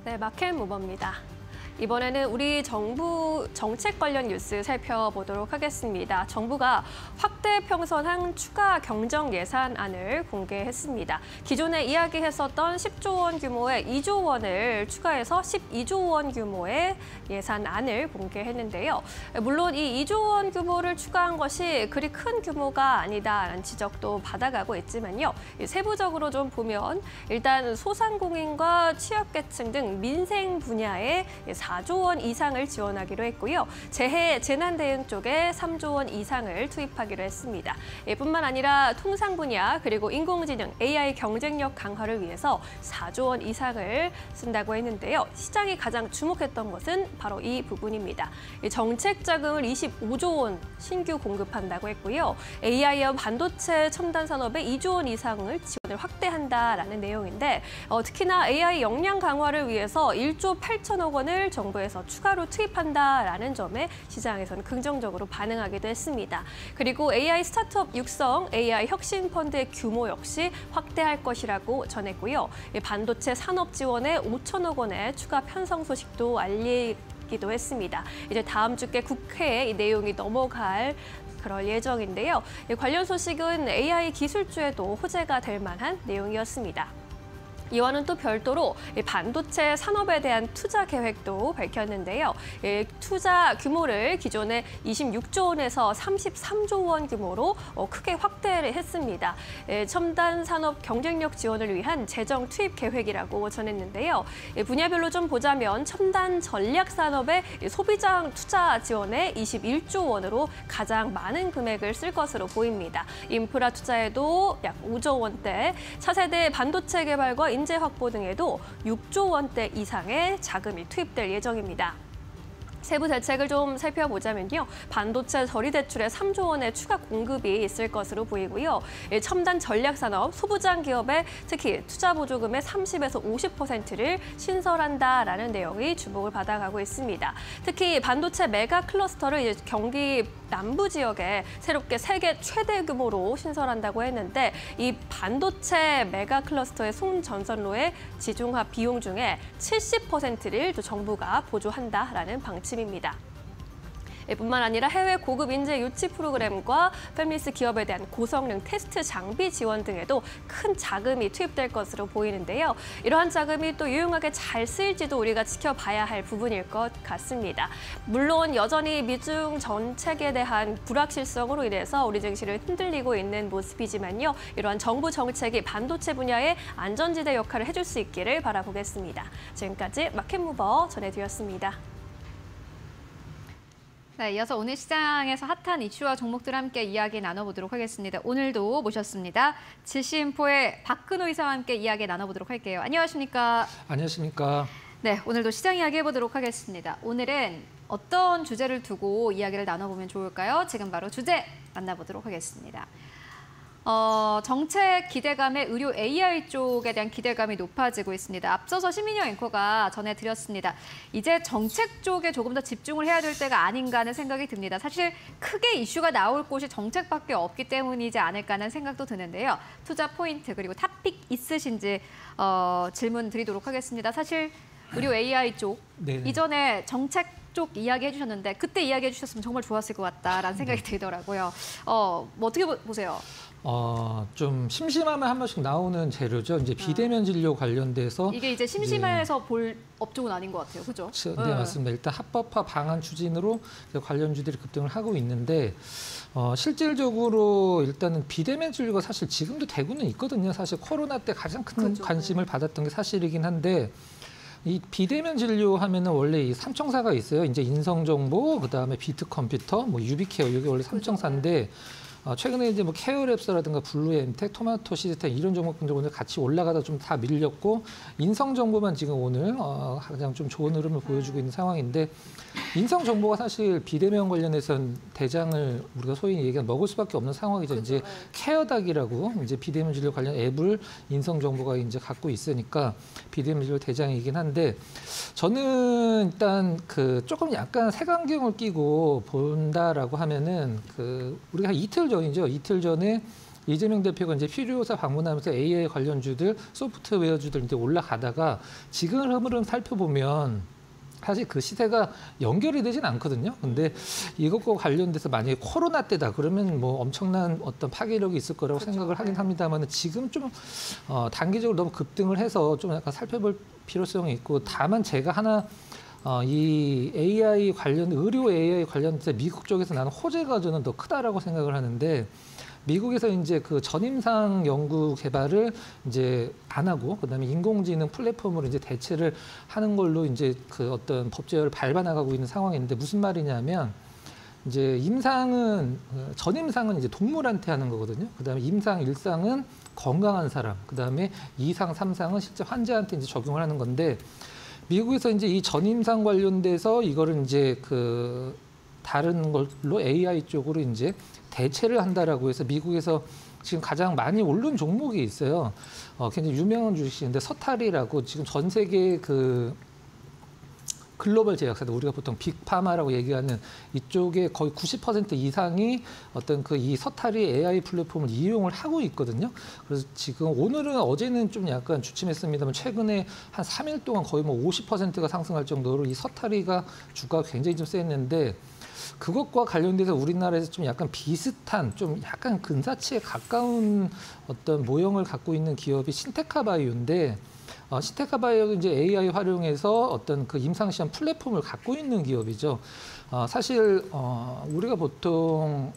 네, 마켓 모버입니다. 이번에는 우리 정부 정책 관련 뉴스 살펴보도록 하겠습니다. 정부가 확대 평선한 추가 경정 예산안을 공개했습니다. 기존에 이야기했었던 10조 원 규모의 2조 원을 추가해서 12조 원 규모의 예산안을 공개했는데요. 물론 이 2조 원 규모를 추가한 것이 그리 큰 규모가 아니다라는 지적도 받아가고 있지만요. 세부적으로 좀 보면 일단 소상공인과 취약계층 등 민생 분야에 4조 원 이상을 지원하기로 했고요. 재해, 재난 대응 쪽에 3조 원 이상을 투입하기로 했습니다. 뿐만 아니라 통상 분야 그리고 인공지능, AI 경쟁력 강화를 위해서 4조 원 이상을 쓴다고 했는데요. 시장이 가장 주목했던 것은 바로 이 부분입니다. 정책 자금을 25조 원 신규 공급한다고 했고요. AI와 반도체 첨단 산업에 2조 원 이상을 지원을 확대한다라는 내용인데 특히나 AI 역량 강화를 위해서 1조 8천억 원을 정부에서 추가로 투입한다라는 점에 시장에서는 긍정적으로 반응하기도 했습니다. 그리고 AI 스타트업 육성, AI 혁신 펀드의 규모 역시 확대할 것이라고 전했고요. 반도체 산업 지원에 5천억 원의 추가 편성 소식도 알리기도 했습니다. 이제 다음 주께 국회에 이 내용이 넘어갈 그럴 예정인데요. 관련 소식은 AI 기술주에도 호재가 될 만한 내용이었습니다. 이와는 또 별도로 반도체 산업에 대한 투자 계획도 밝혔는데요. 투자 규모를 기존의 26조 원에서 33조 원 규모로 크게 확대를 했습니다. 첨단 산업 경쟁력 지원을 위한 재정 투입 계획이라고 전했는데요. 분야별로 좀 보자면 첨단 전략 산업의 소비장 투자 지원에 21조 원으로 가장 많은 금액을 쓸 것으로 보입니다. 인프라 투자에도 약 5조 원대, 차세대 반도체 개발과 인재 확보 등에도 6조 원대 이상의 자금이 투입될 예정입니다. 세부 대책을 좀 살펴보자면요. 반도체 저리 대출에 3조 원의 추가 공급이 있을 것으로 보이고요. 첨단 전략 산업, 소부장 기업에 특히 투자 보조금의 30에서 50%를 신설한다라는 내용이 주목을 받아가고 있습니다. 특히 반도체 메가 클러스터를 경기 남부 지역에 새롭게 세계 최대 규모로 신설한다고 했는데 이 반도체 메가 클러스터의 송전선로의 지중화 비용 중에 70%를 또 정부가 보조한다라는 방침입니다. 뿐만 아니라 해외 고급 인재 유치 프로그램과 패밀리스 기업에 대한 고성능 테스트 장비 지원 등에도 큰 자금이 투입될 것으로 보이는데요. 이러한 자금이 또 유용하게 잘 쓰일지도 우리가 지켜봐야 할 부분일 것 같습니다. 물론 여전히 미중 정책에 대한 불확실성으로 인해서 우리 증시를 흔들리고 있는 모습이지만요. 이러한 정부 정책이 반도체 분야의 안전지대 역할을 해줄 수 있기를 바라보겠습니다. 지금까지 마켓무버 전해드렸습니다. 네, 이어서 오늘 시장에서 핫한 이슈와 종목들 함께 이야기 나눠보도록 하겠습니다. 오늘도 모셨습니다. 지시인포의 박근호 이사와 함께 이야기 나눠보도록 할게요. 안녕하십니까? 안녕하십니까? 네, 오늘도 시장 이야기 해보도록 하겠습니다. 오늘은 어떤 주제를 두고 이야기를 나눠보면 좋을까요? 지금 바로 주제 만나보도록 하겠습니다. 정책 기대감에 의료 AI 쪽에 대한 기대감이 높아지고 있습니다. 앞서서 심인영 앵커가 전해드렸습니다. 이제 정책 쪽에 조금 더 집중을 해야 될 때가 아닌가 하는 생각이 듭니다. 사실 크게 이슈가 나올 곳이 정책밖에 없기 때문이지 않을까 하는 생각도 드는데요. 투자 포인트 그리고 탑픽 있으신지 질문 드리도록 하겠습니다. 사실 의료 AI 쪽 네네. 이전에 정책 쪽 이야기 해주셨는데 그때 이야기해 주셨으면 정말 좋았을 것 같다라는 생각이 들더라고요. 뭐 어떻게 보세요? 좀 심심하면 한 번씩 나오는 재료죠. 이제 비대면 진료 관련돼서 이게 이제 심심해서 볼 업종은 아닌 것 같아요, 그죠? 네, 맞습니다. 일단 합법화 방안 추진으로 관련주들이 급등을 하고 있는데 실질적으로 일단은 비대면 진료가 사실 지금도 되고는 있거든요. 사실 코로나 때 가장 큰 그렇죠. 관심을 받았던 게 사실이긴 한데. 이 비대면 진료 하면은 원래 이 삼청사가 있어요. 이제 인성정보, 그다음에 비트컴퓨터, 뭐 유비케어 이게 원래 삼청사인데 최근에 이제 뭐 케어랩스라든가 블루엠텍, 토마토 시스템 이런 종목들 오늘 같이 올라가다 좀 다 밀렸고 인성정보만 지금 오늘 가장 좀 좋은 흐름을 보여주고 있는 상황인데 인성정보가 사실 비대면 관련해서는 대장을 우리가 소위 얘기하면 먹을 수밖에 없는 상황이죠. 그렇죠. 이제 케어닥이라고 이제 비대면 진료 관련 앱을 인성정보가 이제 갖고 있으니까 비대면 진료 대장이긴 한데 저는 일단 조금 약간 색안경을 끼고 본다라고 하면은 우리가 한 이틀 전이죠. 이틀 전에 이재명 대표가 이제 필요사 방문하면서 AI 관련주들, 소프트웨어주들 이제 올라가다가 지금 흐름을 살펴보면 사실 그 시세가 연결이 되진 않거든요. 근데 이것과 관련돼서 만약에 코로나 때다 그러면 뭐 엄청난 어떤 파괴력이 있을 거라고 생각을 하긴 합니다만 지금 좀 단기적으로 너무 급등을 해서 좀 약간 살펴볼 필요성이 있고 다만 제가 하나 이 AI 관련 의료 AI 관련돼서 미국 쪽에서 나는 호재가 저는 더 크다라고 생각을 하는데 미국에서 이제 그 전임상 연구 개발을 이제 안 하고 그다음에 인공지능 플랫폼으로 이제 대체를 하는 걸로 이제 그 어떤 법 제어를 밟아 나가고 있는 상황인데 무슨 말이냐면 이제 임상은 전임상은 이제 동물한테 하는 거거든요. 그다음에 임상 1상은 건강한 사람, 그다음에 2상, 3상은 실제 환자한테 이제 적용을 하는 건데 미국에서 이제 이 전임상 관련돼서 이거를 이제 그 다른 걸로 AI 쪽으로 이제 대체를 한다라고 해서 미국에서 지금 가장 많이 오른 종목이 있어요. 굉장히 유명한 주식인데 서탈이라고 지금 전 세계 그 글로벌 제약사들 우리가 보통 빅파마라고 얘기하는 이쪽에 거의 90% 이상이 어떤 그 이 서탈이 AI 플랫폼을 이용을 하고 있거든요. 그래서 지금 오늘은 어제는 좀 약간 주춤했습니다만 최근에 한 3일 동안 거의 뭐 50%가 상승할 정도로 이 서탈이가 주가가 굉장히 좀 셌는데 그것과 관련돼서 우리나라에서 좀 약간 비슷한 좀 약간 근사치에 가까운 어떤 모형을 갖고 있는 기업이 신테카바이오인데 신테카바이오가 이제 AI 활용해서 어떤 그 임상시험 플랫폼을 갖고 있는 기업이죠. 사실 우리가 보통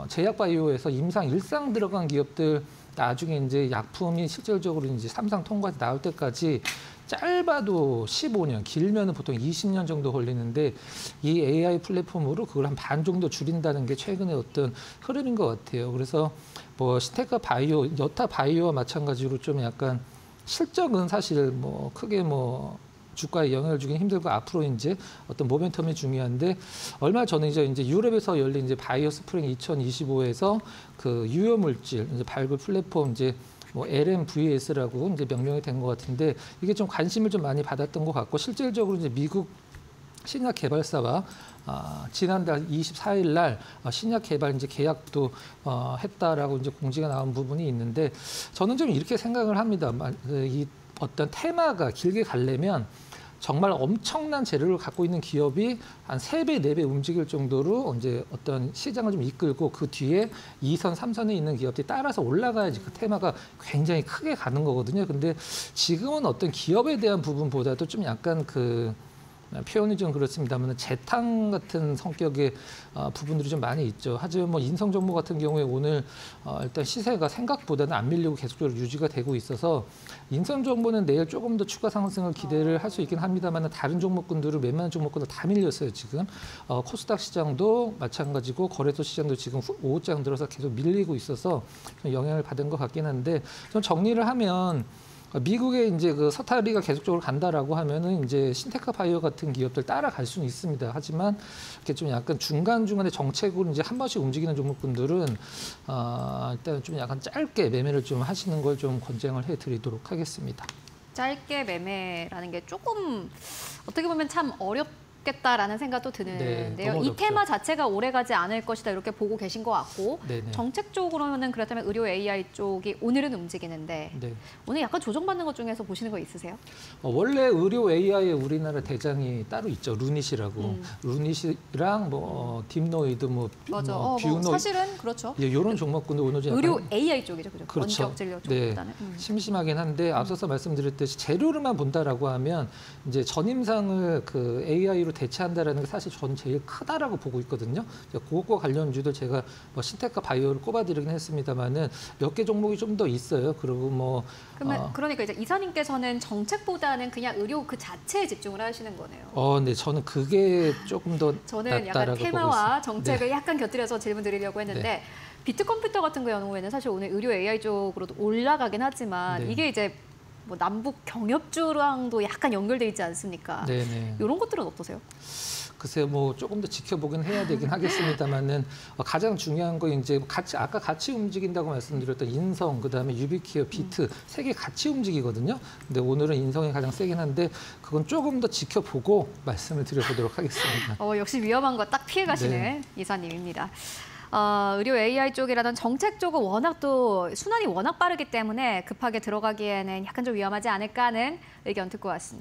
제약바이오에서 임상 1상 들어간 기업들 나중에 이제 약품이 실질적으로 이제 3상 통과해서 나올 때까지 짧아도 15년, 길면은 보통 20년 정도 걸리는데 이 AI 플랫폼으로 그걸 한 반 정도 줄인다는 게 최근의 어떤 흐름인 것 같아요. 그래서 뭐 신테카 바이오, 여타 바이오와 마찬가지로 좀 약간 실적은 사실 뭐 크게 뭐 주가에 영향을 주기는 힘들고 앞으로 이제 어떤 모멘텀이 중요한데 얼마 전에 이제 유럽에서 열린 이제 바이오 스프링 2025에서 그 유효 물질 이제 발굴 플랫폼 이제 뭐 LMVS라고 이제 명명이 된 것 같은데 이게 좀 관심을 좀 많이 받았던 것 같고 실질적으로 이제 미국 신약 개발사와 지난달 24일 날 신약 개발 이제 계약도 했다라고 이제 공지가 나온 부분이 있는데 저는 좀 이렇게 생각을 합니다. 이 어떤 테마가 길게 가려면 정말 엄청난 재료를 갖고 있는 기업이 한 3배, 4배 움직일 정도로 이제 어떤 시장을 좀 이끌고 그 뒤에 2선, 3선에 있는 기업들이 따라서 올라가야지 그 테마가 굉장히 크게 가는 거거든요. 근데 지금은 어떤 기업에 대한 부분보다도 좀 약간 그 표현이 좀 그렇습니다만 재탕 같은 성격의 부분들이 좀 많이 있죠. 하지만 뭐 인성정보 같은 경우에 오늘 일단 시세가 생각보다는 안 밀리고 계속적으로 유지가 되고 있어서 인성정보는 내일 조금 더 추가 상승을 기대를 할 수 있긴 합니다만 다른 종목군들은 웬만한 종목군들 다 밀렸어요. 지금 코스닥 시장도 마찬가지고 거래소 시장도 지금 오후장 들어서 계속 밀리고 있어서 좀 영향을 받은 것 같긴 한데 좀 정리를 하면 미국에 이제 그 서탈이가 계속적으로 간다라고 하면은 이제 신테카 바이오 같은 기업들 따라갈 수는 있습니다. 하지만 이렇게 좀 약간 중간중간에 정책으로 이제 한 번씩 움직이는 종목군들은 일단 좀 약간 짧게 매매를 좀 하시는 걸 좀 권장을 해드리도록 하겠습니다. 짧게 매매라는 게 조금 어떻게 보면 참 어렵겠다라는 생각도 드는데요. 너무 이 어렵죠. 테마 자체가 오래가지 않을 것이다 이렇게 보고 계신 것 같고 네네. 정책적으로는 그렇다면 의료 AI 쪽이 오늘은 움직이는데 네. 오늘 약간 조정받는 것 중에서 보시는 거 있으세요? 원래 의료 AI에 우리나라 대장이 따로 있죠. 루닛이라고. 루닛이랑 뭐 딥노이드, 뭐 맞아. 뭐 뷰노이드. 사실은 그렇죠. 예, 이런 종목군들 오늘 좀 의료 약간 AI 쪽이죠, 그죠? 그렇죠. 원격 진료 네. 쪽보다는. 심심하긴 한데 앞서서 말씀드렸듯이 재료로만 본다라고 하면 이제 전임상을 그 AI로 대체한다라는 게 사실 저는 제일 크다라고 보고 있거든요. 그것과 관련주도 제가 뭐 신테카 바이오를 꼽아드리긴 했습니다만은 몇 개 종목이 좀 더 있어요. 그리고 뭐 그러니까 이제 이사님께서는 정책보다는 그냥 의료 그 자체에 집중을 하시는 거네요. 네, 저는 그게 조금 더 저는 약간 낫다라고 보고 테마와 있습니다. 정책을 네. 약간 곁들여서 질문 드리려고 했는데 네. 비트컴퓨터 같은 경우에는 사실 오늘 의료 AI 쪽으로도 올라가긴 하지만 네. 이게 이제 뭐 남북 경협주랑도 약간 연결돼 있지 않습니까? 네네. 이런 것들은 어떠세요? 글쎄요, 뭐 조금 더 지켜보긴 해야 되긴 하겠습니다만은 가장 중요한 거 이제 아까 같이 움직인다고 말씀드렸던 인성, 그다음에 유비케어, 비트 세 개 같이 움직이거든요. 근데 오늘은 인성이 가장 세긴 한데 그건 조금 더 지켜보고 말씀을 드려보도록 하겠습니다. 역시 위험한 거 딱 피해 가시는 네. 이사님입니다. 의료 AI 쪽이라든 정책 쪽은 워낙 또 순환이 워낙 빠르기 때문에 급하게 들어가기에는 약간 좀 위험하지 않을까 하는 의견 듣고 왔습니다.